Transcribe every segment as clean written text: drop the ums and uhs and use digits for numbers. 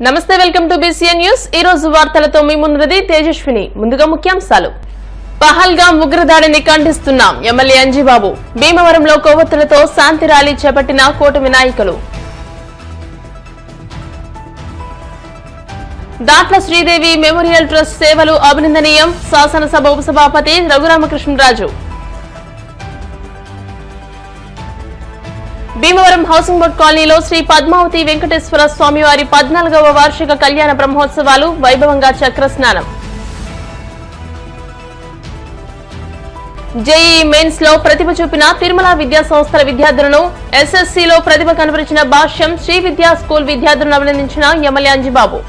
నమస్తే, welcome to BCN news. ఈ రోజు వార్తలతో మీ ముందున్నది తేజస్విని. ముందుగా ముఖ్యాంశాలు. పహల్గాం ఉగ్రదాడిని ఖండిస్తున్నాం ఎమ్మెల్యే అంజిబాబు. భీమవరంలో కొవ్వొత్తులతో శాంతి ర్యాలీ చేపట్టిన కూటమి నాయకులు. దాట్ల శ్రీదేవి మెమోరియల్ ట్రస్ట్ సేవలు అభినందనీయం. శాసనసభ ఉపసభాపతి రఘురామకృష్ణరాజు. భీమవరం హౌసింగ్ బోర్డు కాలనీలో శ్రీ పద్మావతి వెంకటేశ్వర స్వామివారి 14వ వార్షిక కళ్యాణ బ్రహ్మోత్సవాలు వైభవంగా చక్రస్నానం. జేఈఈ మెయిన్స్ లో ప్రతిభ చూపిన తిరుమల విద్యా సంస్థల విద్యార్థులను, ఎస్ఎస్సీలో ప్రతిభ కనబరిచిన భాష్యం శ్రీ విద్యా స్కూల్ విద్యార్థులను అభినందించిన ఎమ్మెల్యే అంజిబాబు.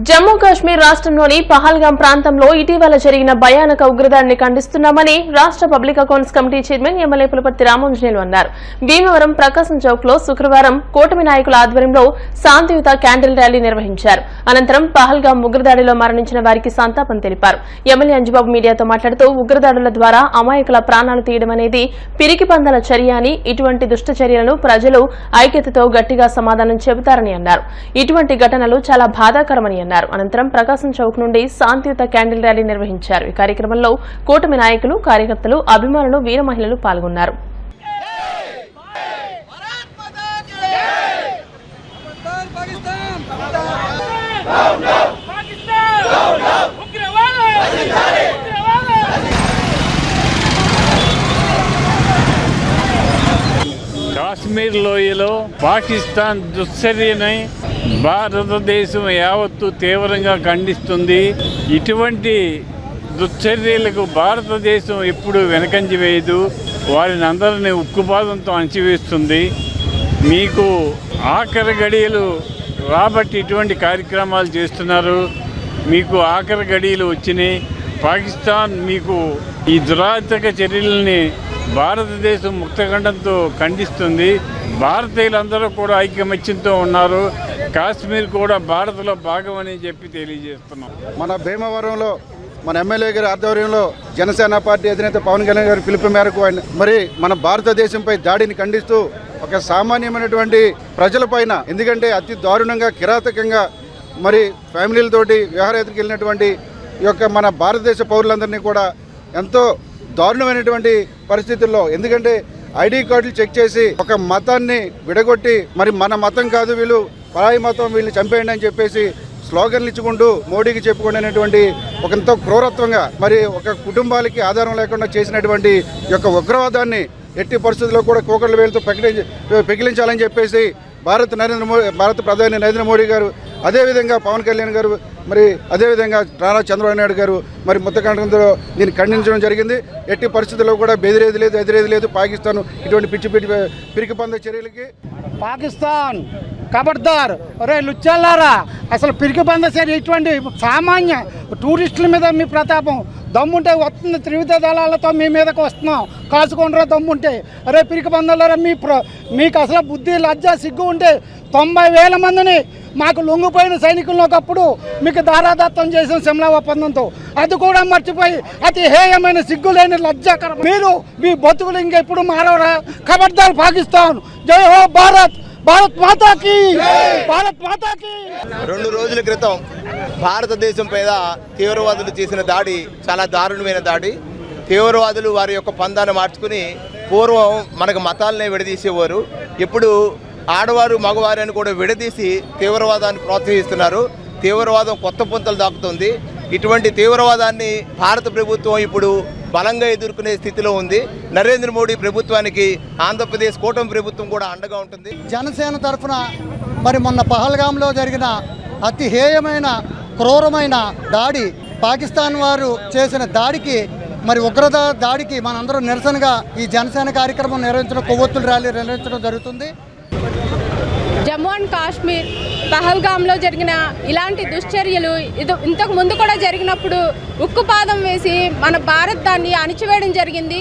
జమ్మూ కాశ్మీర్ రాష్ట్రంలోని పహల్గాం ప్రాంతంలో ఇటీవల జరిగిన భయానక ఉగ్రదాడిని ఖండిస్తున్నామని రాష్ట్ర public accounts committee chairman MLA Pulaparthi Ramanjaneyulu అన్నారు. భీమవరం ప్రకాశం చౌక్ లో శుక్రవారం కూటమి నాయకుల ఆధ్వర్యంలో శాంతియుత క్యాండిల్ ర్యాలీ నిర్వహించారు. అనంతరం పహల్గాం ఉగ్రదాడిలో మరణించిన వారికి సంతాపం తెలిపారు. ఎమ్మెల్యే అంజిబాబు మీడియాతో మాట్లాడుతూ ఉగ్రదాడుల ద్వారా అమాయకుల ప్రాణాలు తీయడం అనేది పిరికిపందల చర్య అని, ఇటువంటి దుష్ట చర్యలను ప్రజలు ఐక్యతతో గట్టిగా సమాధానం చెబుతారని అన్నారు. ఇటువంటి ఘటనలు చాలా బాధాకరమని అన్నారు. అనంతరం ప్రకాశం చౌక్ నుండి శాంతియుత క్యాండిల్ ర్యాలీ నిర్వహించారు. ఈ కార్యక్రమంలో కూటమి నాయకులు, కార్యకర్తలు, అభిమానులు, వీర మహిళలు పాల్గొన్నారు. కాశ్మీర్ లోయలో పాకిస్తాన్ దుశ్చర్యని భారతదేశం యావత్తు తీవ్రంగా ఖండిస్తుంది. ఇటువంటి దుశ్చర్యలకు భారతదేశం ఎప్పుడు వెనకంజ వేయదు. వారిని అందరినీ ఉక్కుపాదంతో అణచివేస్తుంది. మీకు ఆఖరి గడియలు రాబట్టి ఇటువంటి కార్యక్రమాలు చేస్తున్నారు. మీకు ఆఖరి గడియలు వచ్చినాయి. పాకిస్తాన్ మీకు ఈ దురాత్మక చర్యలని భారతదేశం ముక్తఖండంతో ఖండిస్తుంది. భారతీయులందరూ కూడా ఐకమత్యంతో ఉన్నారు. కాశ్మీర్ కూడా భారత్లో భాగమని చెప్పి తెలియజేస్తున్నాం. మన భీమవరంలో మన ఎమ్మెల్యే గారి ఆధ్వర్యంలో జనసేన పార్టీ అధినేత పవన్ కళ్యాణ్ గారి పిలుపు మేరకు మరి మన భారతదేశంపై దాడిని ఖండిస్తూ ఒక సామాన్యమైనటువంటి ప్రజలపైన, ఎందుకంటే అతి దారుణంగా కిరాతకంగా మరి ఫ్యామిలీలతోటి విహారయాత్రకు వెళ్ళినటువంటి ఈ యొక్క మన భారతదేశ పౌరులందరినీ కూడా ఎంతో దారుణమైనటువంటి పరిస్థితుల్లో, ఎందుకంటే ఐడి కార్డులు చెక్ చేసి ఒక మతాన్ని విడగొట్టి మరి మన మతం కాదు వీళ్ళు పరాయి మతం, వీళ్ళు చంపేయండి అని చెప్పేసి స్లోగన్లు ఇచ్చుకుంటూ మోడీకి చెప్పుకునేటువంటి ఒక ఎంతో క్రూరత్వంగా మరి ఒక కుటుంబాలకి ఆధారం లేకుండా చేసినటువంటి ఈ యొక్క ఉగ్రవాదాన్ని ఎట్టి పరిస్థితుల్లో కూడా కోకళ్ళ వేలతో పెకిలించాలని చెప్పేసి భారత ప్రధాని నరేంద్ర మోడీ గారు, అదేవిధంగా పవన్ కళ్యాణ్ గారు, మరి అదేవిధంగా నారా చంద్రబాబు నాయుడు గారు మరి ముత్తకంఠంతో దీన్ని ఖండించడం జరిగింది. ఎట్టి పరిస్థితుల్లో కూడా బెదిరేది లేదు, ఎదిరేది లేదు పాకిస్తాన్ ఇటువంటి పిరికిపంద చర్యలకి. పాకిస్తాన్ ఖబర్దార్, ఒరే లుచ్చాలారా, అసలు పిరికిపంద చర్య ఇటువంటి సామాన్య టూరిస్టుల మీద మీ ప్రతాపం దమ్ముంటే వస్తుంది. త్రివిధ దళాలతో మీ మీదకి వస్తున్నాం, కాచుకుంటారా దమ్ముంటే. అరే పిరికిపందలారా, మీకు అసలు బుద్ధి, లజ్జ, సిగ్గు ఉంటే 90,000 మందిని మాకు లొంగిపోయిన సైనికులను ఒకప్పుడు మీకు దారాదత్తం చేసిన సిమ్లా ఒప్పందంతో అది కూడా మర్చిపోయి అతి హేయమైన సిగ్గులేని లజ్జాకరం మీరు మీ బతుకులు ఇంకెప్పుడు మారవరా? ఖబర్దార్ పాకిస్తాన్, జై హో భారత్, భారత్ మాతాకి, భారత్ మాతాకి. 2 రోజుల క్రితం భారతదేశం మీద తీవ్రవాదులు చేసిన దాడి చాలా దారుణమైన దాడి. తీవ్రవాదులు వారి యొక్క పందాన్ని మార్చుకుని పూర్వం మనకు మతాలనే విడదీసేవారు. ఇప్పుడు ఆడవారు మగవారు అని కూడా విడదీసి తీవ్రవాదాన్ని ప్రోత్సహిస్తున్నారు. తీవ్రవాదం కొత్త పుంతలు దాకుతుంది. ఇటువంటి తీవ్రవాదాన్ని భారత ప్రభుత్వం ఇప్పుడు బలంగా ఎదుర్కొనే స్థితిలో ఉంది. నరేంద్ర మోడీ ప్రభుత్వానికి ఆంధ్రప్రదేశ్ కూటమి ప్రభుత్వం కూడా అండగా ఉంటుంది. జనసేన తరఫున మరి మొన్న పహల్గాంలో జరిగిన అతి హేయమైన క్రూరమైన దాడి, పాకిస్తాన్ వారు చేసిన దాడికి, మరి ఉగ్రత దాడికి మనందరం నిరసనగా ఈ జనసేన కార్యక్రమం నిర్వహించడం, కొవ్వొత్తుల ర్యాలీ నిర్వహించడం జరుగుతుంది. జమ్మూ అండ్ కాశ్మీర్ పహల్గాంలో జరిగిన ఇలాంటి దుశ్చర్యలు ఇంతకు ముందు కూడా జరిగినప్పుడు ఉక్కుపాదం వేసి మన భారత్ దాన్ని అణిచివేయడం జరిగింది.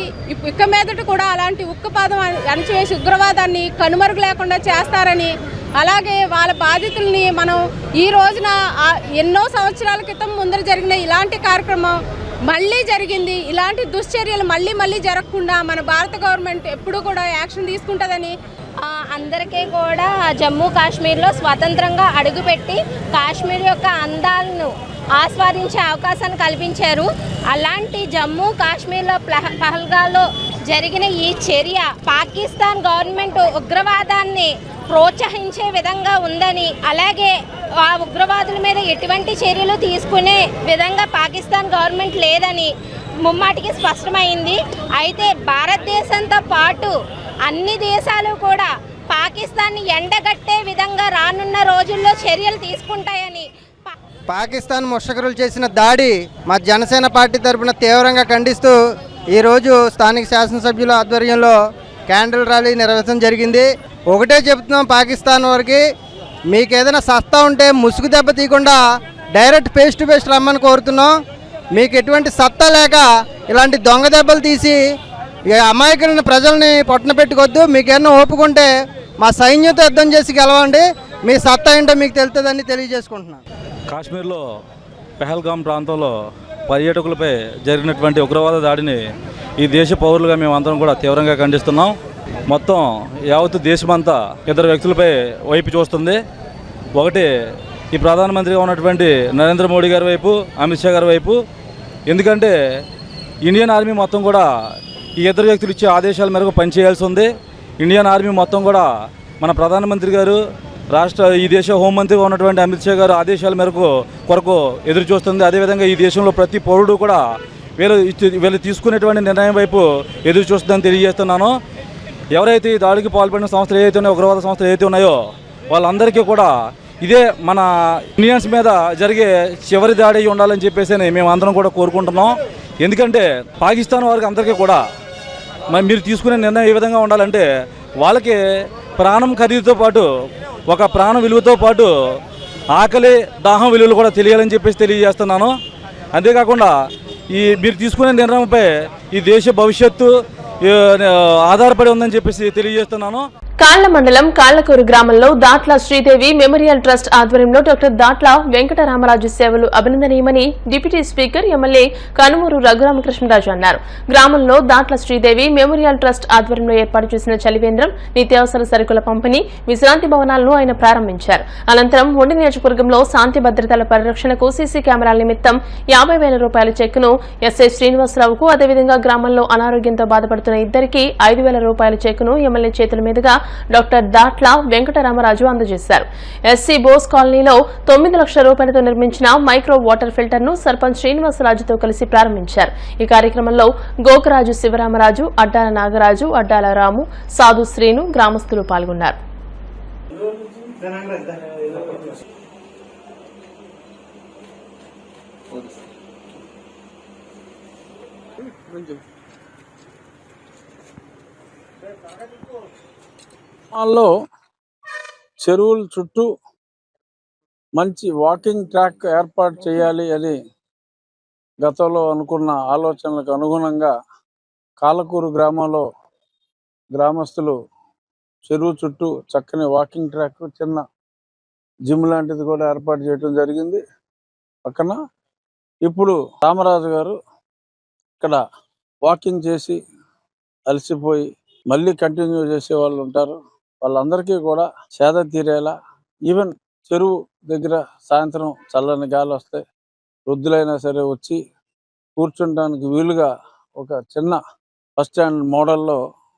ఇక మీదట కూడా అలాంటి ఉక్కుపాదం అణిచివేసి ఉగ్రవాదాన్ని కనుమరుగు లేకుండా చేస్తారని, అలాగే వాళ్ళ బాధితుల్ని మనం ఈ రోజున ఎన్నో సంవత్సరాల క్రితం ముందర జరిగిన ఇలాంటి కార్యక్రమం మళ్ళీ జరిగింది. ఇలాంటి దుశ్చర్యలు మళ్ళీ జరగకుండా మన భారత గవర్నమెంట్ ఎప్పుడూ కూడా యాక్షన్ తీసుకుంటుందని అందరికీ కూడా జమ్మూ కాశ్మీర్లో స్వతంత్రంగా అడుగుపెట్టి కాశ్మీర్ యొక్క అందాలను ఆస్వాదించే అవకాశాన్ని కల్పించారు. అలాంటి జమ్మూ కాశ్మీర్లో పహల్గాలో జరిగిన ఈ చర్య పాకిస్తాన్ గవర్నమెంట్ ఉగ్రవాదాన్ని ప్రోత్సహించే విధంగా ఉందని, అలాగే ఆ ఉగ్రవాదుల మీద ఎటువంటి చర్యలు తీసుకునే విధంగా పాకిస్తాన్ గవర్నమెంట్ లేదని ముమ్మాటికి స్పష్టమైంది. అయితే భారతదేశంతో పాటు అన్ని దేశాలు కూడా పాకిస్తాన్ని ఎండగట్టే విధంగా రానున్న రోజుల్లో చర్యలు తీసుకుంటాయని పాకిస్తాన్ ముష్కరులు చేసిన దాడి మా జనసేన పార్టీ తరఫున తీవ్రంగా ఖండిస్తూ ఈరోజు స్థానిక శాసనసభ్యుల ఆధ్వర్యంలో క్యాండిల్ ర్యాలీ నిర్వహించడం జరిగింది. ఒకటే చెప్తున్నాం పాకిస్తాన్ వారికి, మీకు ఏదైనా సత్తా ఉంటే ముసుగు దెబ్బ తీయకుండా డైరెక్ట్ ఫేస్ టు ఫేస్ రమ్మని కోరుతున్నాం. మీకు ఎటువంటి సత్తా లేక ఇలాంటి దొంగ దెబ్బలు తీసి అమాయకులను ప్రజల్ని పొట్టన పెట్టుకోవద్దు. మీకేమన్నా ఓపుకుంటే మా సైన్యంతో యుద్ధం చేసి గెలవండి. మీ సత్తా ఏంటో మీకు తెలుస్తుందని తెలియజేసుకుంటున్నాను. కాశ్మీర్లో పెహల్గాం ప్రాంతంలో పర్యాటకులపై జరిగినటువంటి ఉగ్రవాద దాడిని ఈ దేశ పౌరులుగా మేమందరం కూడా తీవ్రంగా ఖండిస్తున్నాం. మొత్తం యావత్ దేశమంతా ఇద్దరు వ్యక్తులపై వైపు చూస్తుంది. ఒకటి ఈ ప్రధానమంత్రిగా ఉన్నటువంటి నరేంద్ర మోడీ గారి వైపు, అమిత్ షా గారి వైపు. ఎందుకంటే ఇండియన్ ఆర్మీ మొత్తం కూడా ఈ ఇద్దరు వ్యక్తులు ఇచ్చే ఆదేశాల మేరకు పనిచేయాల్సి ఉంది. ఇండియన్ ఆర్మీ మొత్తం కూడా మన ప్రధానమంత్రి గారు, ఈ దేశ హోంమంత్రిగా ఉన్నటువంటి అమిత్ షా గారు ఆదేశాల కొరకు ఎదురు చూస్తుంది. అదేవిధంగా ఈ దేశంలో ప్రతి పౌరుడు కూడా వీళ్ళు తీసుకునేటువంటి నిర్ణయం వైపు ఎదురు చూస్తుందని తెలియజేస్తున్నాను. ఎవరైతే ఈ దాడికి పాల్పడిన సంస్థలు ఏవైతే ఉన్నాయో, ఉగ్రవాద సంస్థలు ఏవైతే ఉన్నాయో, వాళ్ళందరికీ కూడా ఇదే మన ఇండియన్స్ మీద జరిగే చివరి దాడి ఉండాలని చెప్పేసి మేము అందరం కూడా కోరుకుంటున్నాం. ఎందుకంటే పాకిస్తాన్ వారికి అందరికీ కూడా మరి మీరు తీసుకునే నిర్ణయం ఏ విధంగా ఉండాలంటే, వాళ్ళకి ప్రాణం ఖరీదుతో పాటు ఒక ప్రాణ విలువతో పాటు ఆకలి దాహం విలువలు కూడా తెలియాలని చెప్పేసి తెలియజేస్తున్నాను. అంతేకాకుండా మీరు తీసుకునే నిర్ణయంపై ఈ దేశ భవిష్యత్తు ఆధారపడి ఉందని చెప్పేసి తెలియజేస్తున్నాను. కాళ్ల మండలం కాళ్లకూరు గ్రామంలో దాట్ల శ్రీదేవి మెమోరియల్ ట్రస్ట్ ఆధ్వర్యంలో డాక్టర్ దాట్ల వెంకటరామరాజు సేవలు అభినందనీయమని deputy speaker MLA Kanumuru Raghuramakrishnaraju అన్నారు. గ్రామంలో దాట్ల శ్రీదేవి మెమోరియల్ ట్రస్ట్ ఆధ్వర్యంలో ఏర్పాటు చేసిన చలివేంద్రం, నిత్యావసర సరుకుల పంపిణీ, విశ్రాంతి భవనాలను ఆయన ప్రారంభించారు. అనంతరం ఉండి నియోజకవర్గంలో శాంతి భద్రతల పరిరక్షణకు సీసీ కెమెరాల నిమిత్తం 50,000 రూపాయల చెక్కును ఎస్ఐ శ్రీనివాసరావుకు, అదేవిధంగా గ్రామంలో అనారోగ్యంతో బాధపడుతున్న ఇద్దరికి 5,000 రూపాయల చెక్కును ఎమ్మెల్యే చేతుల మీదుగా డాక్టర్ దాట్ల వెంకటరామరాజు అందజేశారు. ఎస్సీ బోస్ కాలనీలో 9 లక్షల రూపాయలతో నిర్మించిన మైక్రో వాటర్ ఫిల్టర్ ను సర్పంచ్ శ్రీనివాసరాజుతో కలిసి ప్రారంభించారు. ఈ కార్యక్రమంలో గోకరాజు శివరామరాజు, అడ్డాల నాగరాజు, అడ్డాల రాము, సాధు శ్రీను, గ్రామస్తులు పాల్గొన్నారు. చెరువుల చుట్టూ మంచి వాకింగ్ ట్రాక్ ఏర్పాటు చేయాలి అని గతంలో అనుకున్న ఆలోచనలకు అనుగుణంగా కాలకూరు గ్రామంలో గ్రామస్తులు చెరువు చుట్టూ చక్కని వాకింగ్ ట్రాక్, చిన్న జిమ్ లాంటిది కూడా ఏర్పాటు చేయడం జరిగింది. పక్కన ఇప్పుడు రామరాజు గారు ఇక్కడ వాకింగ్ చేసి అలసిపోయి మళ్ళీ కంటిన్యూ చేసే వాళ్ళు ఉంటారు. వాళ్ళందరికీ కూడా సేద తీరేలా, ఈవెన్ చెరువు దగ్గర సాయంత్రం చల్లని గాలి వస్తే వృద్ధులైనా సరే వచ్చి కూర్చుంటానికి వీలుగా ఒక చిన్న బస్ స్టాండ్ మోడల్లో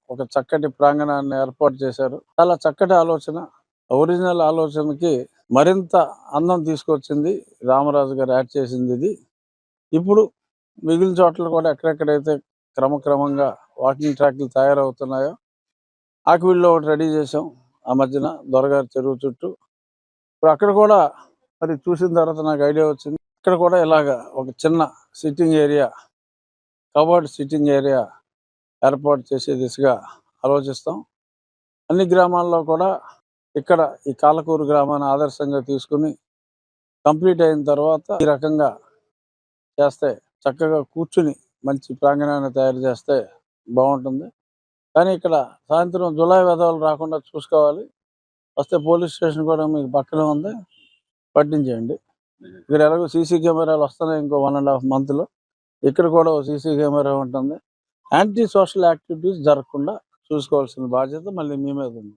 ఒక చక్కటి ప్రాంగణాన్ని ఏర్పాటు చేశారు. చాలా చక్కటి ఆలోచన. ఒరిజినల్ ఆలోచనకి మరింత అందం తీసుకొచ్చింది రామరాజు గారు యాడ్ చేసింది ఇది. ఇప్పుడు మిగిలిన చోట్ల కూడా ఎక్కడెక్కడైతే క్రమక్రమంగా వాకింగ్ ట్రాక్లు తయారవుతున్నాయో ఆకివీడులో ఒకటి రెడీ చేసాం. ఆ మధ్యన దొరగారి చెరువు చుట్టూ ఇప్పుడు అక్కడ కూడా మరి చూసిన తర్వాత నాకు ఐడియా వచ్చింది, ఇక్కడ కూడా ఇలాగా ఒక చిన్న sitting area, covered sitting area ఏర్పాటు చేసే దిశగా ఆలోచిస్తాం. అన్ని గ్రామాల్లో కూడా ఇక్కడ ఈ కాలకూరు గ్రామాన్ని ఆదర్శంగా తీసుకుని కంప్లీట్ అయిన తర్వాత ఈ రకంగా చేస్తే చక్కగా కూర్చుని మంచి ప్రాంగణాన్ని తయారు చేస్తే బాగుంటుంది. కానీ ఇక్కడ సాయంత్రం జులై వెధవలు రాకుండా చూసుకోవాలి. వస్తే పోలీస్ స్టేషన్ కూడా మీకు పక్కనే ఉంది, పట్టించేయండి. ఇక్కడ ఎలాగో సీసీ కెమెరాలు వస్తున్నాయి, ఇంకో 1.5 monthలో ఇక్కడ కూడా సీసీ కెమెరా ఉంటుంది. యాంటీ సోషల్ యాక్టివిటీస్ జరగకుండా చూసుకోవాల్సిన బాధ్యత మళ్ళీ మీ మీద ఉంది.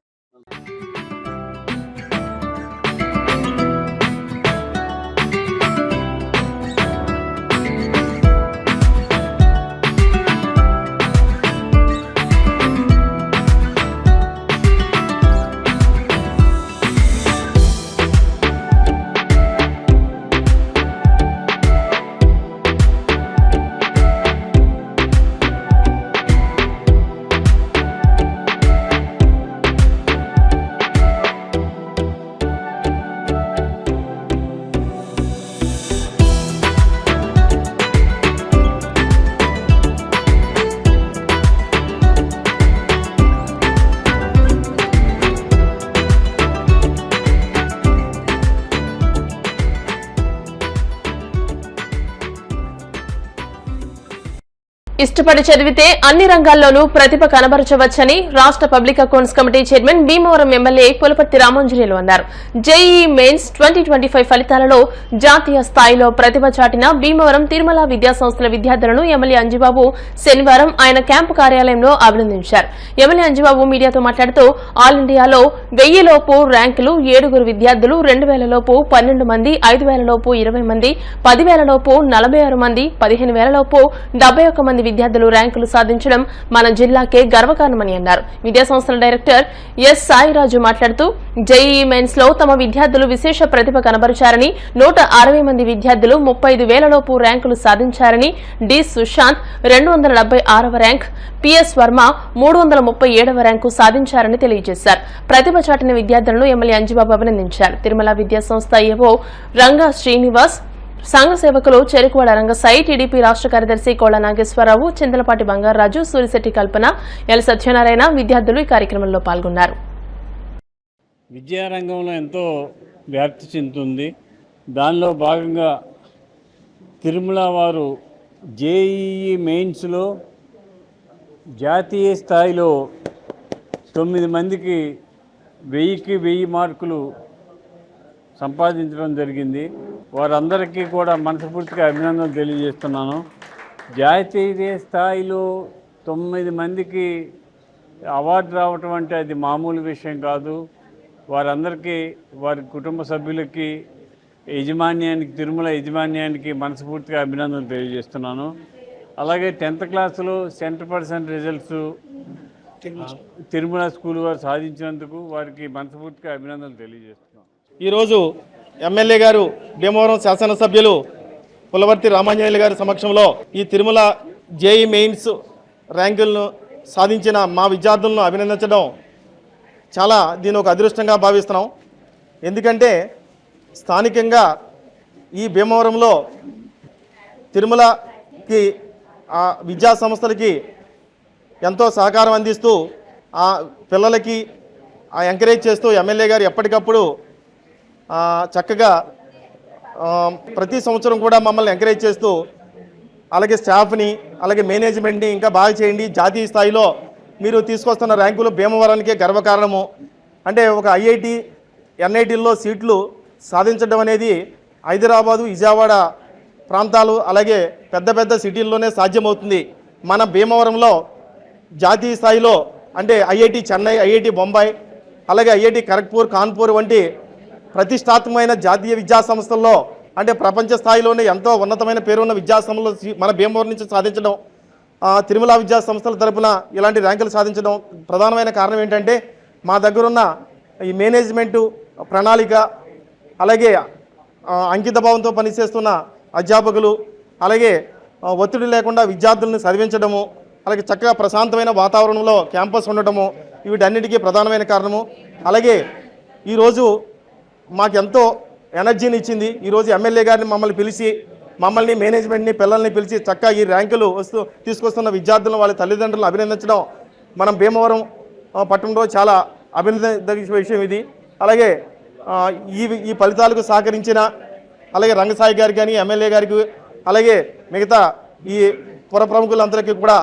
ఇష్టపడి చదివితే అన్ని రంగాల్లోనూ ప్రతిభ కనబరచవచ్చని రాష్ట్ర public accounts committee chairman Bhimavaram MLA Pulaparthi Ramanjaneyulu అన్నారు. జేఈఈ మెయిన్స్ 2025 ఫలితాలలో జాతీయ స్థాయిలో ప్రతిభ చాటిన భీమవరం తిరుమల విద్యాసంస్థల విద్యార్థులను ఎమ్మెల్యే అంజిబాబు శనివారం ఆయన క్యాంపు కార్యాలయంలో అభినందించారు. ఎమ్మెల్యే అంజిబాబు మీడియాతో మాట్లాడుతూ ఆల్ ఇండియాలో 1000 లోపు ర్యాంకులు 7 విద్యార్థులు, 2000 లోపు 12 మంది, 5000 లోపు 20 మంది, 10,000 లోపు 46 మంది, 15,000 లోపు 71 మంది విద్యార్థులు ర్యాంకులు సాధించడం మన జిల్లాకే గర్వకారణమని అన్నారు. విద్యాసంస్థల డైరెక్టర్ ఎస్ సాయిరాజు మాట్లాడుతూ జేఈఈ మెయిన్స్ లో తమ విద్యార్థులు విశేష ప్రతిభ కనబరిచారని, 160 మంది విద్యార్థులు 35,000 లోపు ర్యాంకులు సాధించారని, డి సుశాంత్ 276వ ర్యాంక్, పిఎస్ వర్మ 337వ ర్యాంకు సాధించారని తెలియజేశారు. ప్రతిభ చాటిన విద్యార్థులను ఎమ్మెల్యే అంజిబాబు అభినందించారు. తిరుమల విద్యాసంస్థ ఏవో రంగా శ్రీనివాస్, సంఘ సేవకులు చెరుకువాడ రంగసాయి, టీడీపీ రాష్ట్ర కార్యదర్శి కోళ్ల నాగేశ్వరరావు, చింతలపాటి బంగారాజు, సూరిశెట్టి కల్పన, ఎల్ సత్యనారాయణ విద్యార్థులు ఈ కార్యక్రమంలో పాల్గొన్నారు. విద్యారంగంలో ఎంతో వ్యాప్తి చెందుతుంది. దానిలో భాగంగా తిరుమల వారు జేఈఈ మెయిన్స్లో జాతీయ స్థాయిలో 9 మందికి 1000కి 1000 మార్కులు సంపాదించడం జరిగింది. వారందరికీ కూడా మనస్ఫూర్తిగా అభినందనలు తెలియజేస్తున్నాను. జాతీయ స్థాయిలో 9 మందికి అవార్డు రావటం అంటే అది మామూలు విషయం కాదు. వారందరికీ, వారి కుటుంబ సభ్యులకి, యాజమాన్యానికి, తిరుమల యాజమాన్యానికి మనస్ఫూర్తిగా అభినందనలు తెలియజేస్తున్నాను. అలాగే 10th క్లాసులో 100% రిజల్ట్స్ తిరుమల స్కూల్ వారు సాధించినందుకు వారికి మనస్ఫూర్తిగా అభినందనలు తెలియజేస్తున్నాను. ఈరోజు ఎమ్మెల్యే గారు, భీమవరం శాసనసభ్యులు పులవర్తి రామాంజనేయులు గారి సమక్షంలో ఈ తిరుమల జేఈ మెయిన్స్ ర్యాంకులను సాధించిన మా విద్యార్థులను అభినందించడం దీని ఒక అదృష్టంగా భావిస్తున్నాం. ఎందుకంటే స్థానికంగా ఈ భీమవరంలో తిరుమలకి విద్యా సంస్థలకి ఎంతో సహకారం అందిస్తూ ఆ పిల్లలకి ఎంకరేజ్ చేస్తూ ఎమ్మెల్యే గారు ఎప్పటికప్పుడు చక్కగా ప్రతి సంవత్సరం కూడా మమ్మల్ని ఎంకరేజ్ చేస్తూ, అలాగే స్టాఫ్ని, అలాగే మేనేజ్మెంట్ని ఇంకా బాగా చేయండి, జాతీయ స్థాయిలో మీరు తీసుకొస్తున్న ర్యాంకులు భీమవరానికే గర్వకారణము. అంటే ఒక ఐఐటి, ఎన్ఐటీల్లో సీట్లు సాధించడం అనేది హైదరాబాదు, విజయవాడ ప్రాంతాలు, అలాగే పెద్ద పెద్ద సిటీల్లోనే సాధ్యమవుతుంది. మన భీమవరంలో జాతీయ స్థాయిలో అంటే ఐఐటి చెన్నై, ఐఐటి బొంబాయి, అలాగే ఐఐటి ఖరగ్పూర్, కాన్పూర్ వంటి ప్రతిష్టాత్మకమైన జాతీయ విద్యా సంస్థల్లో, అంటే ప్రపంచ స్థాయిలోనే ఎంతో ఉన్నతమైన పేరున్న విద్యా సంస్థలు మన భీమవరం నుంచి సాధించడం, తిరుమల విద్యా సంస్థల తరపున ఇలాంటి ర్యాంకులు సాధించడం ప్రధానమైన కారణం ఏంటంటే మా దగ్గరున్న ఈ మేనేజ్మెంటు ప్రణాళిక, అలాగే అంకితభావంతో పనిచేస్తున్న అధ్యాపకులు, అలాగే ఒత్తిడి లేకుండా విద్యార్థులను చదివించడము, అలాగే చక్కగా ప్రశాంతమైన వాతావరణంలో క్యాంపస్ ఉండటము, వీటన్నిటికీ ప్రధానమైన కారణము. అలాగే ఈరోజు మాకెంతో ఎనర్జీని ఇచ్చింది. ఈరోజు ఎమ్మెల్యే గారిని మమ్మల్ని మేనేజ్మెంట్ని, పిల్లల్ని పిలిచి చక్కగా ఈ ర్యాంకులు తీసుకొస్తున్న విద్యార్థులను, వాళ్ళ తల్లిదండ్రులను అభినందించడం మనం భీమవరం పట్టణంలో చాలా అభినందన విషయం ఇది. అలాగే ఈ ఫలితాలకు సహకరించిన అలాగే రంగసాయి గారికి కానీ, ఎమ్మెల్యే గారికి, అలాగే మిగతా ఈ పుర ప్రముఖులందరికీ కూడా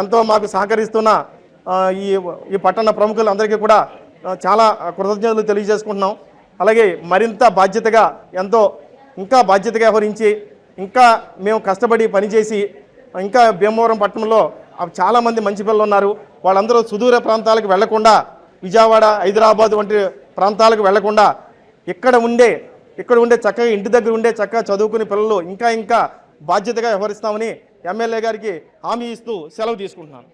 ఎంతో మాకు సహకరిస్తున్న ఈ పట్టణ ప్రముఖులందరికీ కూడా చాలా కృతజ్ఞతలు తెలియజేసుకుంటున్నాం. అలాగే మరింత బాధ్యతగా, ఇంకా బాధ్యతగా వ్యవహరించి, ఇంకా మేము కష్టపడి పనిచేసి, ఇంకా భీమవరం పట్టణంలో చాలామంది మంచి పిల్లలు ఉన్నారు. వాళ్ళందరూ సుదూర ప్రాంతాలకు వెళ్లకుండా, విజయవాడ, హైదరాబాద్ వంటి ప్రాంతాలకు వెళ్లకుండా ఇక్కడ ఉండే చక్కగా ఇంటి దగ్గర ఉండే చక్కగా చదువుకునే పిల్లలు ఇంకా బాధ్యతగా వ్యవహరిస్తామని ఎమ్మెల్యే గారికి హామీ ఇస్తూ సెలవు తీసుకుంటున్నాను.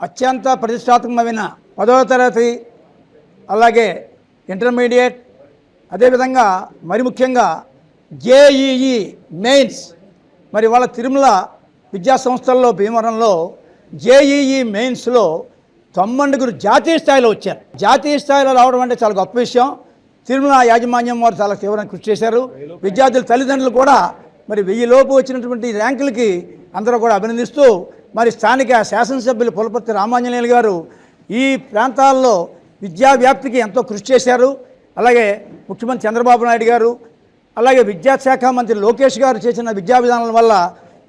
అత్యంత ప్రతిష్టాత్మకమైన 10వ తరగతి, అలాగే ఇంటర్మీడియట్, అదేవిధంగా మరి ముఖ్యంగా జేఈఈ మెయిన్స్, మరి వాళ్ళ తిరుమల విద్యా సంస్థల్లో భీమవరంలో జేఈఈ మెయిన్స్లో 90 జాతీయ స్థాయిలో వచ్చారు. జాతీయ స్థాయిలో రావడం అంటే చాలా గొప్ప విషయం. తిరుమల యాజమాన్యం వారు చాలా తీవ్రంగా కృషి చేశారు. విద్యార్థుల తల్లిదండ్రులు కూడా మరి 1000 లోపు వచ్చినటువంటి ర్యాంకులకి అందరూ కూడా అభినందిస్తూ, మరి స్థానిక శాసనసభ్యులు పులపర్తి రామాంజనేయులు గారు ఈ ప్రాంతాల్లో విద్యా వ్యాప్తికి ఎంతో కృషి చేశారు. అలాగే ముఖ్యమంత్రి చంద్రబాబు నాయుడు గారు, అలాగే విద్యాశాఖ మంత్రి లోకేష్ గారు చేసిన విద్యా విధానాల వల్ల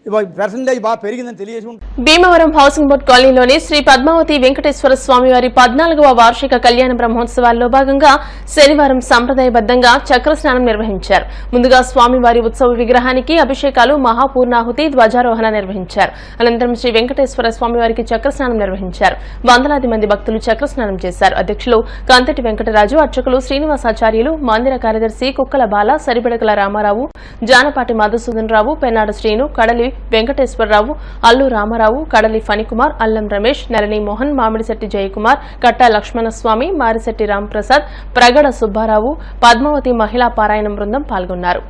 పర్సంటేజ్ బాగా పెరిగిందని తెలియజేసి భీమవరం హౌసింగ్ బోర్డ్ కాలనీలోని శ్రీ పద్మావతి వెంకటేశ్వర స్వామివారి 14వ వార్షిక కళ్యాణ బ్రహ్మోత్సవాల్లో భాగంగా శనివారం సంప్రదాయబద్దంగా చక్రస్నానం నిర్వహించారు. ముందుగా స్వామివారి ఉత్సవ విగ్రహానికి అభిషేకాలు, మహాపూర్ణాహుతి, ధ్వజారోహణ నిర్వహించారు. అనంతరం శ్రీ వెంకటేశ్వర స్వామివారికి చక్రస్నానం నిర్వహించారు. వందలాది మంది భక్తులు చక్రస్నానం చేశారు. అధ్యక్షులు కంతటి వెంకటరాజు, అర్చకులు శ్రీనివాసాచార్యులు, మందిర కార్యదర్శి కుక్కల బాల, సరిబెడకల రామారావు, జానపాటి మధుసూదన్ రావు, పెన్నాడు శ్రీను, కడలి వెంకటేశ్వరరావు, అల్లు రామారావు, కడలి ఫణికుమార్, అల్లం రమేష్, నరణి మోహన్, మామిడిశెట్టి జయకుమార్, కట్టా లక్ష్మణస్వామి, మారిశెట్టి రాంప్రసాద్, ప్రగడ సుబ్బారావు, పద్మావతి మహిళా పారాయణం బృందం పాల్గొన్నారు.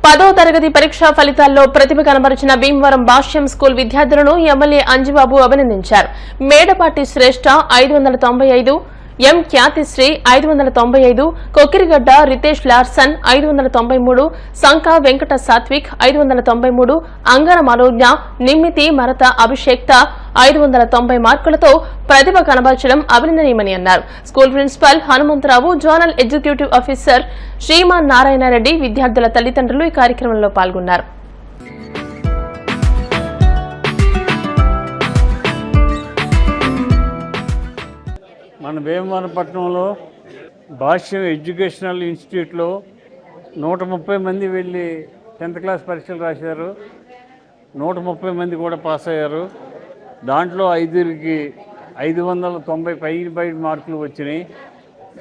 పదో తరగతి పరీక్షా ఫలితాల్లో ప్రతిభ కనబరిచిన భీమవరం భాష్యం స్కూల్ విద్యార్థులను ఎమ్మెల్యే అంజిబాబు అభినందించారు. మేడపాటి శ్రేష్ఠ 595, ఎం ఖ్యాతిశ్రీ 595, కొక్కిరిగడ్డ రితేష్ లార్సన్ 593, సంకా వెంకట సాత్విక్ 593, అంగన మనోజ్ఞ, నిమ్మితి మరత అభిషేక్త 590 మార్కులతో ప్రతిభ కనబర్చడం అభినందనీయమని అన్నారు. School principal Hanumantharao, zonal executive officer Sriman Narayanareddy, విద్యార్థుల తల్లిదండ్రులు ఈ కార్యక్రమంలో పాల్గొన్నారు. మన భీమవరం పట్టణంలో భాష్యం ఎడ్యుకేషనల్ ఇన్స్టిట్యూట్లో 130 మంది వెళ్ళి 10th క్లాస్ పరీక్షలు రాశారు. 130 మంది కూడా పాస్ అయ్యారు. దాంట్లో 5కి 590 పై మార్కులు వచ్చినాయి.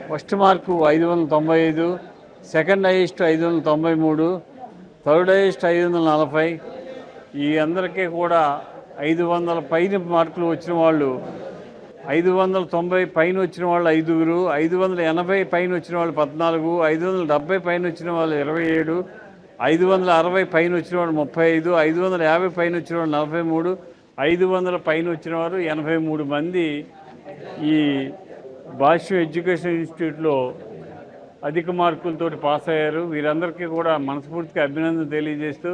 First mark 595, second highest 593, third highest 540. ఈ అందరికీ కూడా 500 పైన మార్కులు వచ్చిన వాళ్ళు 590 పైన వచ్చిన వాళ్ళు 5, 580 పైన వచ్చిన వాళ్ళు 14, 570 పైన వచ్చిన వాళ్ళు 27, 560 పైన వచ్చిన వాళ్ళు 35, 550 పైన వచ్చిన వాళ్ళు 43, 500 పైన వచ్చిన వారు 83 మంది ఈ భాష్యం ఎడ్యుకేషన్ ఇన్స్టిట్యూట్లో అధిక మార్కులతోటి పాస్ అయ్యారు. వీరందరికీ కూడా మనస్ఫూర్తిగా అభినందనలు తెలియజేస్తూ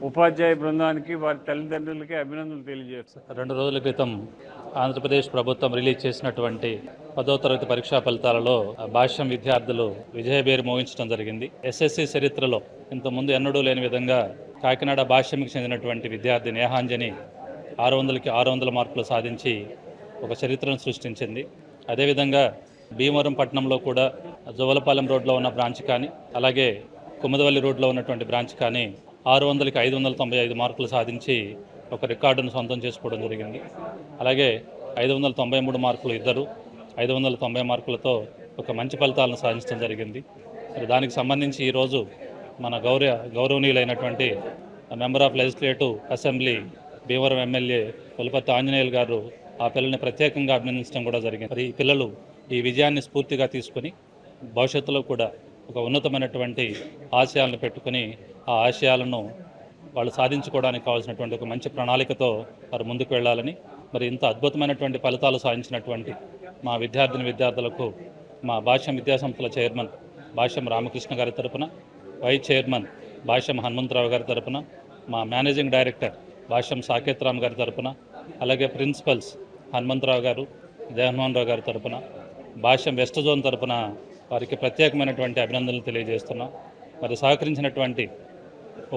ఉపాధ్యాయ బృందానికి, వారి తల్లిదండ్రులకి అభినందనలు తెలియజేస్తారు. 2 రోజుల క్రితం ఆంధ్రప్రదేశ్ ప్రభుత్వం రిలీజ్ చేసినటువంటి 10వ తరగతి పరీక్షా ఫలితాలలో భాష్యం విద్యార్థులు విజయబేరి మోగించడం జరిగింది. ఎస్ఎస్సి చరిత్రలో ఇంతకుముందు ఎన్నడూ లేని విధంగా కాకినాడ భాష్యంకి చెందినటువంటి విద్యార్థి నేహాంజని 600కి 600 మార్కులు సాధించి ఒక చరిత్రను సృష్టించింది. అదేవిధంగా భీమవరం పట్టణంలో కూడా జోవలపాలెం రోడ్లో ఉన్న బ్రాంచ్ కానీ, అలాగే కుమ్మదవల్లి రోడ్లో ఉన్నటువంటి బ్రాంచ్ కానీ 600కి 595 మార్కులు సాధించి ఒక రికార్డును సొంతం చేసుకోవడం జరిగింది. అలాగే 593 మార్కులు ఇద్దరు 590 మార్కులతో ఒక మంచి ఫలితాలను సాధించడం జరిగింది. మరి దానికి సంబంధించి ఈరోజు మన గౌరవనీయులైనటువంటి member of legislative assembly Bhimavaram MLA Pulaparthi Anjaneyulu గారు ఆ పిల్లల్ని ప్రత్యేకంగా అభినందించడం కూడా జరిగింది. మరి ఈ పిల్లలు ఈ విజయాన్ని స్ఫూర్తిగా తీసుకొని భవిష్యత్తులో కూడా ఒక ఉన్నతమైనటువంటి ఆశయాలను పెట్టుకుని ఆ ఆశయాలను వాళ్ళు సాధించుకోవడానికి కావాల్సినటువంటి ఒక మంచి ప్రణాళికతో వారు ముందుకు వెళ్ళాలని, మరి ఇంత అద్భుతమైనటువంటి ఫలితాలు సాధించినటువంటి మా విద్యార్థులకు మా భాష్యం విద్యాసంస్థల చైర్మన్ భాష్యం రామకృష్ణ గారి తరపున, వైస్ చైర్మన్ భాష్యం హనుమంతరావు గారి తరపున, మా మేనేజింగ్ డైరెక్టర్ భాష్యం సాకేత్ రామ్ గారి తరపున, అలాగే ప్రిన్సిపల్స్ హనుమంతరావు గారు, జగన్మోహన్ రావు గారి తరపున, భాష్యం వెస్ట్ జోన్ తరపున వారికి ప్రత్యేకమైనటువంటి అభినందనలు తెలియజేస్తున్నాం. మరి సహకరించినటువంటి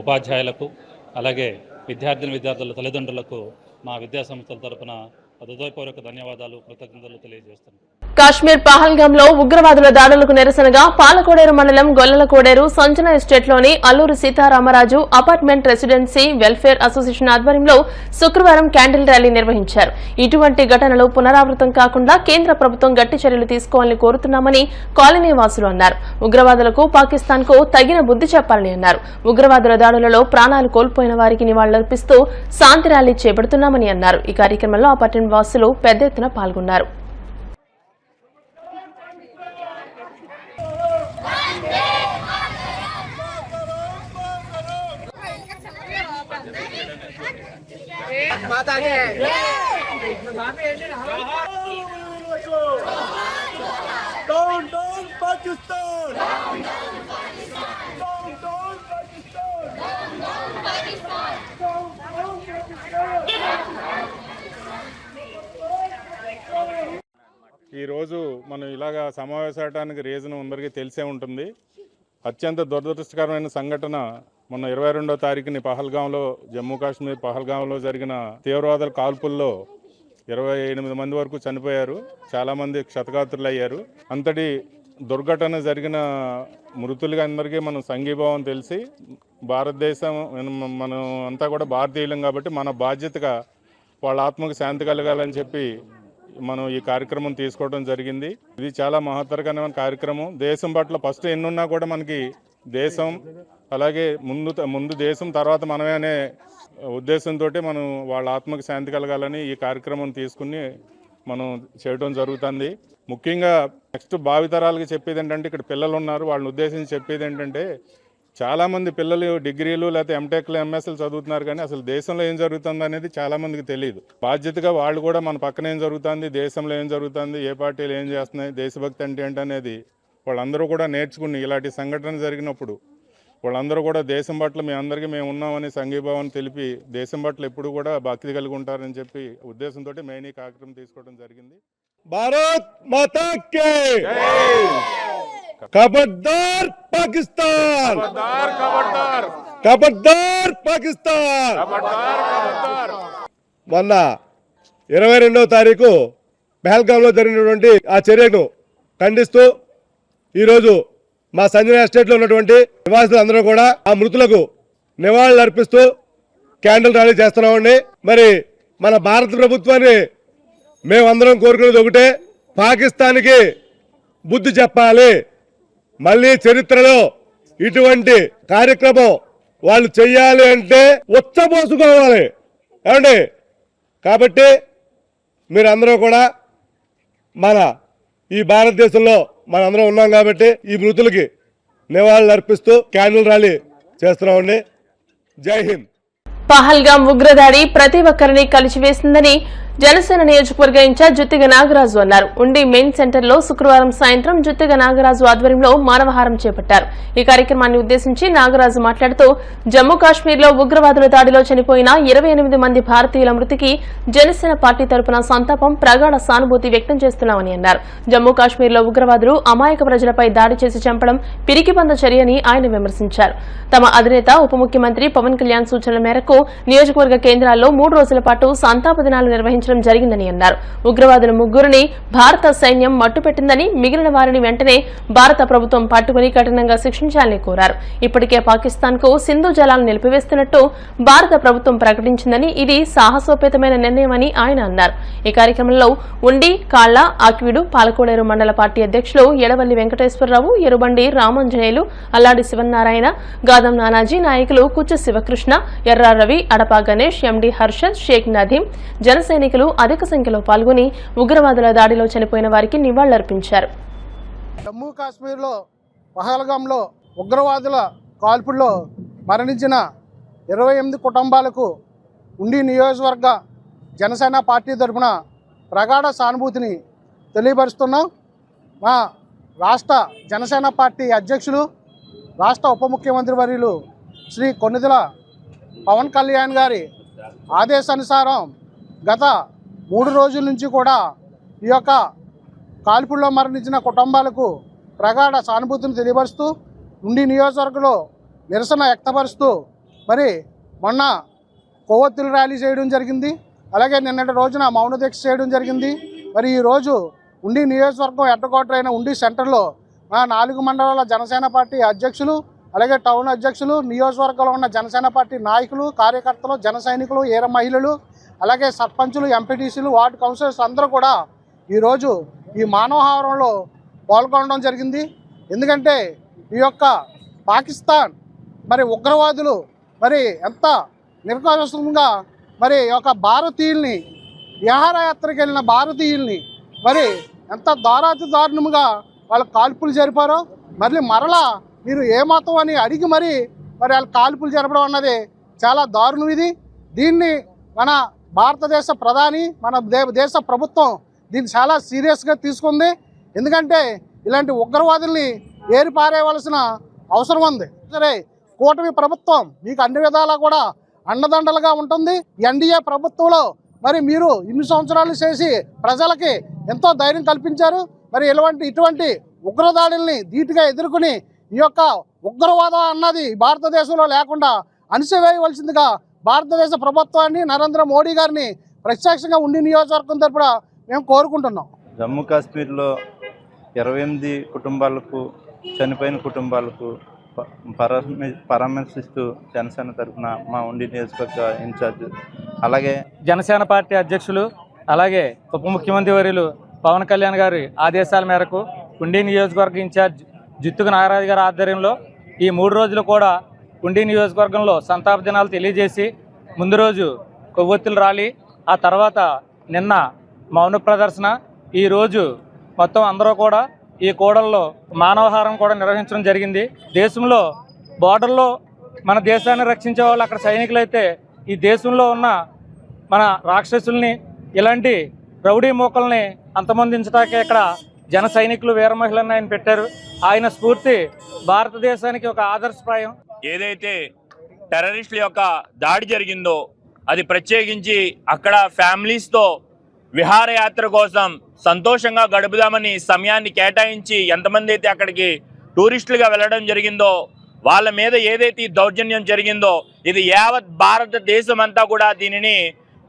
ఉపాధ్యాయులకు అలాగే విద్యార్థుల తల్లిదండ్రులకు మా విద్యాసంస్థల తరపున హృదయపూర్వక ధన్యవాదాలు, కృతజ్ఞతలు తెలియజేస్తున్నాం. కాశ్మీర్ పహల్గాంలో ఉగ్రవాదుల దాడులకు నిరసనగా పాలకోడేరు మండలం గొల్లలకోడేరు సంజన ఎస్టేట్లోని Alluri Sitaramaraju apartment residency welfare association ఆధ్వర్యంలో శుక్రవారం క్యాండిల్ ర్యాలీ నిర్వహించారు. ఇటువంటి ఘటనలు పునరావృతం కాకుండా కేంద్ర ప్రభుత్వం గట్టి చర్యలు తీసుకోవాలని కోరుతున్నామని కాలనీ వాసులు అన్నారు. ఉగ్రవాదులకు పాకిస్తాన్కు తగిన బుద్ధి చెప్పాలని అన్నారు. ఉగ్రవాదుల దాడులలో ప్రాణాలు కోల్పోయిన వారికి నివాళులర్పిస్తూ శాంతి ర్యాలీ చేపడుతున్నామని అన్నారు. ఈ కార్యక్రమంలో అపార్ట్మెంట్ వాసులు పెద్ద ఎత్తున పాల్గొన్నారు. ఈరోజు మనం ఇలాగా సమావేశపడటానికి రీజన్ అందరికీ తెలిసే ఉంటుంది. అత్యంత దురదృష్టకరమైన సంఘటన మొన్న 22వ తారీఖుని పహల్గాంలో, జమ్మూ కాశ్మీర్ పహల్గాంలో జరిగిన తీవ్రవాదుల కాల్పుల్లో 28 మంది వరకు చనిపోయారు, చాలామంది క్షతగాత్రులయ్యారు. అంతటి దుర్ఘటన జరిగిన మృతులుగా అందరికీ మనం సంఘీభావం తెలిసి, భారతదేశం మనం అంతా కూడా భారతీయులం కాబట్టి మన బాధ్యతగా వాళ్ళ ఆత్మకు శాంతి కలగాలని చెప్పి మనం ఈ కార్యక్రమం తీసుకోవడం జరిగింది. ఇది చాలా మహత్తరకరమైన కార్యక్రమం. దేశం పట్ల ఫస్ట్ ఎన్నున్నా కూడా మనకి దేశం, అలాగే ముందు దేశం తర్వాత మనమే అనే ఉద్దేశంతో మనం వాళ్ళ ఆత్మకు శాంతి కలగాలని ఈ కార్యక్రమం తీసుకుని మనం చేయడం జరుగుతుంది. ముఖ్యంగా నెక్స్ట్ భావితరాలకు చెప్పేది ఏంటంటే, ఇక్కడ పిల్లలు ఉన్నారు, వాళ్ళని ఉద్దేశించి చెప్పేది ఏంటంటే, చాలామంది పిల్లలు డిగ్రీలు లేకపోతే ఎంటెక్లు ఎంఎస్లు చదువుతున్నారు, కానీ అసలు దేశంలో ఏం జరుగుతుంది అనేది చాలామందికి తెలియదు. బాధ్యతగా వాళ్ళు కూడా మన పక్కన ఏం జరుగుతుంది, దేశంలో ఏం జరుగుతుంది, ఏ పార్టీలు ఏం చేస్తున్నాయి, దేశభక్తి అంటే ఏంటనేది వాళ్ళందరూ కూడా నేర్చుకుని, ఇలాంటి సంఘటన జరిగినప్పుడు వాళ్ళందరూ కూడా దేశం పట్ల మేము ఉన్నామని సంఘీభావాన్ని తెలిపి దేశం పట్ల ఎప్పుడు కూడా భక్తి కలిగి ఉంటారని చెప్పి ఉద్దేశంతో మేము ఈ కార్యక్రమం తీసుకోవడం జరిగింది. భారత్ మాతా కే ఖబర్దార్ పాకిస్తాన్, ఖబర్దార్ పాకిస్తాన్. మొన్న 22వ తారీఖు పహల్గాంలో జరిగినటువంటి ఆ చర్యను ఖండిస్తూ ఈరోజు మా సంజన ఎస్టేట్లో ఉన్నటువంటి నివాసులందరూ కూడా ఆ మృతులకు నివాళులు అర్పిస్తూ క్యాండిల్ ర్యాలీ చేస్తున్నామండి. మరి మన భారత ప్రభుత్వాన్ని మేమందరం కోరుకునేది ఒకటే, పాకిస్తాన్కి బుద్ధి చెప్పాలి. మళ్ళీ చరిత్రలో ఇటువంటి కార్యక్రమం వాళ్ళు చెయ్యాలి అంటే ఉచ్చబోసుకోవాలి ఏమండి. కాబట్టి మీరందరూ కూడా మన ఈ భారతదేశంలో మనందరం ఉన్నాం కాబట్టి ఈ మృతులకి నివాళులు అర్పిస్తూ క్యాండిల్ ర్యాలీ చేస్తున్నామండి. జై హింద్. పహల్గాం ఉగ్రదాడి ప్రతి ఒక్కరిని కలిచివేసిందని జనసేన నియోజకవర్గ ఇన్ఛార్జ్ జుత్తిగ నాగరాజు అన్నారు. ఉండి మెయిన్ సెంటర్లో శుక్రవారం సాయంత్రం జుత్తిగ నాగరాజు ఆధ్వర్యంలో మానవహారం చేపట్టారు. ఈ కార్యక్రమాన్ని ఉద్దేశించి నాగరాజు మాట్లాడుతూ, జమ్మూ కాశ్మీర్లో ఉగ్రవాదుల దాడిలో చనిపోయిన 28 మంది భారతీయుల మృతికి జనసేన పార్టీ తరపున సంతాపం, ప్రగాఢ సానుభూతి వ్యక్తం చేస్తున్నామని అన్నారు. జమ్మూ కాశ్మీర్లో ఉగ్రవాదులు అమాయక ప్రజలపై దాడి చేసి చంపడం పిరికిపంద చర్యని ఆయన విమర్శించారు. తమ అధినేత ఉప ముఖ్యమంత్రి పవన్ కళ్యాణ్ సూచనల మేరకు నియోజకవర్గ కేంద్రాల్లో 3 రోజుల పాటు సంతాప దినాలు నిర్వహించడం జరిగిందని అన్నారు. ఉగ్రవాదుల 3గురిని భారత సైన్యం మట్టుపెట్టిందని, మిగిలిన వారిని వెంటనే భారత ప్రభుత్వం పట్టుకుని కఠినంగా శిక్షించాలని కోరారు. ఇప్పటికే పాకిస్తాన్ కు సింధు జలాలను నిలిపివేస్తున్నట్టు భారత ప్రభుత్వం ప్రకటించిందని, ఇది సాహసోపేతమైన నిర్ణయమని ఆయన అన్నారు. ఈ కార్యక్రమంలో ఉండి, కాళ్ల, ఆక్వీడు, పాలకోడేరు మండల పార్టీ అధ్యక్షులు ఎడవల్లి వెంకటేశ్వరరావు, ఎరుబండి రామాంజనేయులు, అల్లాడి శివనారాయణ, గాదం నానాజీ, నాయకులు కుచ్చు శివకృష్ణ, ఎర్రా రవి, అడపా గణేష్, ఎండి హర్షద్, షేక్ నదీం, జనసైనిక సైనికులు అధిక సంఖ్యలో పాల్గొని ఉగ్రవాదుల దాడిలో చనిపోయిన వారికి నివాళులర్పించారు. జమ్మూ కాశ్మీర్లో పహల్గాంలో ఉగ్రవాదుల కాల్పుల్లో మరణించిన 28 కుటుంబాలకు ఉండి నియోజకవర్గ జనసేన పార్టీ తరఫున ప్రగాఢ సానుభూతిని తెలియపరుస్తున్నాం. మా రాష్ట్ర జనసేన పార్టీ అధ్యక్షులు రాష్ట్ర ఉప ముఖ్యమంత్రి వర్యులు శ్రీ కొణిదెల పవన్ కళ్యాణ్ గారి ఆదేశానుసారం గత 3 రోజుల నుంచి కూడా ఈ యొక్క కాల్పుల్లో మరణించిన కుటుంబాలకు ప్రగాఢ సానుభూతిని తెలియపరుస్తూ ఉండి నియోజకవర్గంలో నిరసన వ్యక్తపరుస్తూ మరి మొన్న కొవ్వొత్తుల ర్యాలీ చేయడం జరిగింది. అలాగే నిన్నటి రోజున మౌన దీక్ష చేయడం జరిగింది. మరి ఈరోజు ఉండి నియోజకవర్గం హెడ్ క్వార్టర్ అయిన ఉండి సెంటర్లో మా 4 మండలాల జనసేన పార్టీ అధ్యక్షులు అలాగే టౌన్ అధ్యక్షులు నియోజకవర్గంలో ఉన్న జనసేన పార్టీ నాయకులు కార్యకర్తలు జన సైనికులు ఏర మహిళలు అలాగే సర్పంచులు ఎంపీటీసీలు వార్డు కౌన్సిలర్స్ అందరూ కూడా ఈరోజు ఈ మానవహారంలో పాల్గొనడం జరిగింది. ఎందుకంటే ఈ యొక్క పాకిస్తాన్ మరి ఉగ్రవాదులు మరి ఎంత నిర్దాక్షిణ్యంగా మరి ఈ యొక్క భారతీయుల్ని విహారయాత్రకు వెళ్ళిన భారతీయుల్ని మరి ఎంత దారుణముగా వాళ్ళ కాల్పులు జరిపారో మరలా మీరు ఏ మతం అని అడిగి మరి వాళ్ళ కాల్పులు జరపడం అన్నది చాలా దారుణం. దీన్ని మన భారతదేశ ప్రధాని మన దేశ ప్రభుత్వం దీన్ని చాలా సీరియస్గా తీసుకుంది. ఎందుకంటే ఇలాంటి ఉగ్రవాదుల్ని ఏరిపారేయవలసిన అవసరం ఉంది. సరే, కూటమి ప్రభుత్వం మీకు అన్ని విధాలా కూడా అండదండలుగా ఉంటుంది. ఎన్డీఏ ప్రభుత్వంలో మరి మీరు ఇన్ని సంవత్సరాలు చేసి ప్రజలకి ఎంతో ధైర్యం కల్పించారు. మరి ఇటువంటి ఉగ్రదాడుల్ని ధీటుగా ఎదుర్కొని ఈ యొక్క ఉగ్రవాదం అన్నది భారతదేశంలో లేకుండా అణిచివేయవలసిందిగా భారతదేశ ప్రభుత్వాన్ని నరేంద్ర మోడీ గారిని ప్రత్యక్షంగా ఉండి నియోజకవర్గం తరపున మేము కోరుకుంటున్నాం. జమ్మూ కాశ్మీర్లో 28 కుటుంబాలకు చనిపోయిన కుటుంబాలకు పరామర్శిస్తూ జనసేన తరఫున మా ఉండి నియోజకవర్గ ఇన్ఛార్జ్ అలాగే జనసేన పార్టీ అధ్యక్షులు అలాగే ఉప ముఖ్యమంత్రి వర్యులు పవన్ కళ్యాణ్ గారి ఆదేశాల మేరకు ఉండి నియోజకవర్గ ఇన్ఛార్జ్ జిత్తుకు నాగరాజు గారి ఆధ్వర్యంలో ఈ 3 రోజులు కూడా ఉండి నియోజకవర్గంలో సంతాప దినాలు తెలియజేసి ముందు రోజు కొవ్వొత్తుల ర్యాలీ, ఆ తర్వాత నిన్న మౌన ప్రదర్శన, ఈరోజు మొత్తం అందరూ కూడా ఈ కూడల్లో మానవహారం కూడా నిర్వహించడం జరిగింది. దేశంలో బోర్డర్లో మన దేశాన్ని రక్షించే వాళ్ళు అక్కడ సైనికులైతే ఈ దేశంలో ఉన్న మన రాక్షసుల్ని ఇలాంటి రౌడీ మూకల్ని అంతమొందించడానికి ఇక్కడ జన సైనికులు వీర మహిళలను ఆయన పెట్టారు. ఆయన స్ఫూర్తి భారతదేశానికి ఒక ఆదర్శప్రాయం. ఏదైతే టెర్రరిస్టుల యొక్క దాడి జరిగిందో అది ప్రత్యేకించి అక్కడ ఫ్యామిలీస్తో విహారయాత్ర కోసం సంతోషంగా గడుపుదామని సమయాన్ని కేటాయించి ఎంతమంది అయితే అక్కడికి టూరిస్టులుగా వెళ్ళడం జరిగిందో వాళ్ళ మీద ఏదైతే దౌర్జన్యం జరిగిందో ఇది యావత్ భారతదేశం అంతా కూడా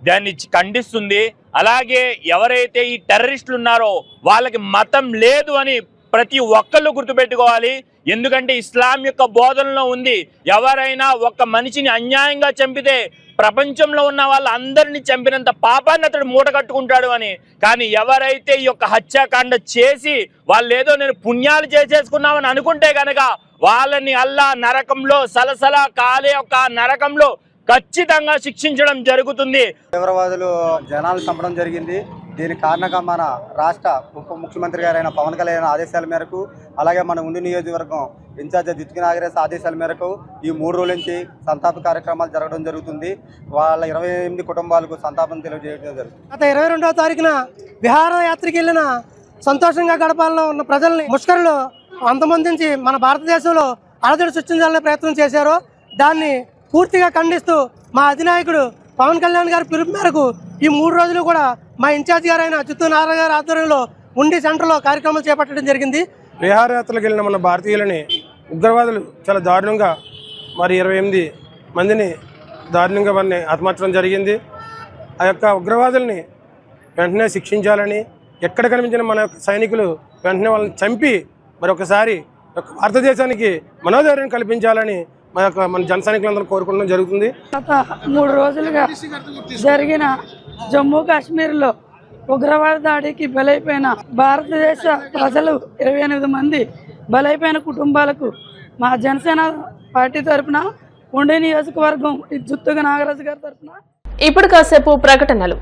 దాన్ని ఖండిస్తుంది. అలాగే ఎవరైతే ఈ టెర్రరిస్టులు ఉన్నారో వాళ్ళకి మతం లేదు అని ప్రతి ఒక్కళ్ళు గుర్తుపెట్టుకోవాలి. ఎందుకంటే ఇస్లాం యొక్క బోధనలో ఉంది, ఎవరైనా ఒక మనిషిని అన్యాయంగా చంపితే ప్రపంచంలో ఉన్న వాళ్ళందరినీ చంపినంత పాపాన్ని అతడు మూట కట్టుకుంటాడు అని. కానీ ఎవరైతే ఈ యొక్క హత్యాకాండ చేసి వాళ్ళు ఏదో నేను పుణ్యాలు చేసేసుకున్నామని అనుకుంటే కనుక వాళ్ళని అల్లా నరకంలో సలసల కాలే యొక్క నరకంలో ఖచ్చితంగా శిక్షించడం జరుగుతుంది. తీవ్రవాదులు జనాలు చంపడం జరిగింది. దీనికి కారణంగా మన రాష్ట్ర ఉప ముఖ్యమంత్రి గారైన పవన్ కళ్యాణ్ ఆదేశాల మేరకు అలాగే మన ఉండి నియోజకవర్గం ఇన్ఛార్జ్ జిత్తుకు నాగరాజు ఆదేశాల మేరకు ఈ 3 రోజుల నుంచి సంతాప కార్యక్రమాలు జరగడం జరుగుతుంది. వాళ్ళ 28 కుటుంబాలకు సంతాపం తెలియజేయడం జరుగుతుంది. గత 22వ తారీఖున విహారయాత్రకి వెళ్ళిన సంతోషంగా గడపాలలో ఉన్న ప్రజల్ని ముష్కరులు అంతమొందించి మన భారతదేశంలో అలజడి సృష్టించాలనే ప్రయత్నం చేశారు. దాన్ని పూర్తిగా ఖండిస్తూ మా అధినాయకుడు పవన్ కళ్యాణ్ గారి పిలుపు మేరకు ఈ 3 రోజులు కూడా మా ఇన్ఛార్జ్ గారైన జిత్తు నారాయణ గారి ఆధ్వర్యంలో ఉండి సెంటర్లో కార్యక్రమాలు చేపట్టడం జరిగింది. విహారయాత్రలకు వెళ్ళిన మన భారతీయులని ఉగ్రవాదులు చాలా దారుణంగా మరి 28 మందిని దారుణంగా వారిని హతమార్చడం జరిగింది. ఆ యొక్క ఉగ్రవాదుల్ని వెంటనే శిక్షించాలని, ఎక్కడ కనిపించిన మన సైనికులు వెంటనే వాళ్ళని చంపి మరి ఒకసారి భారతదేశానికి మనోధైర్యం కల్పించాలని మన జన సైనికులందరూ కోరుకోవడం జరుగుతుంది. గత 3 రోజులుగా జరిగిన జమ్మూ కాశ్మీర్లో ఉగ్రవాద దాడికి బలైపోయిన భారతదేశ ప్రజలు 28 మంది బలైపోయిన కుటుంబాలకు మా జనసేన పార్టీ తరఫున ఉండి నియోజకవర్గం జిత్తుకు నాగరాజు గారి తరఫున ఇప్పుడు కాసేపు ప్రకటనలు.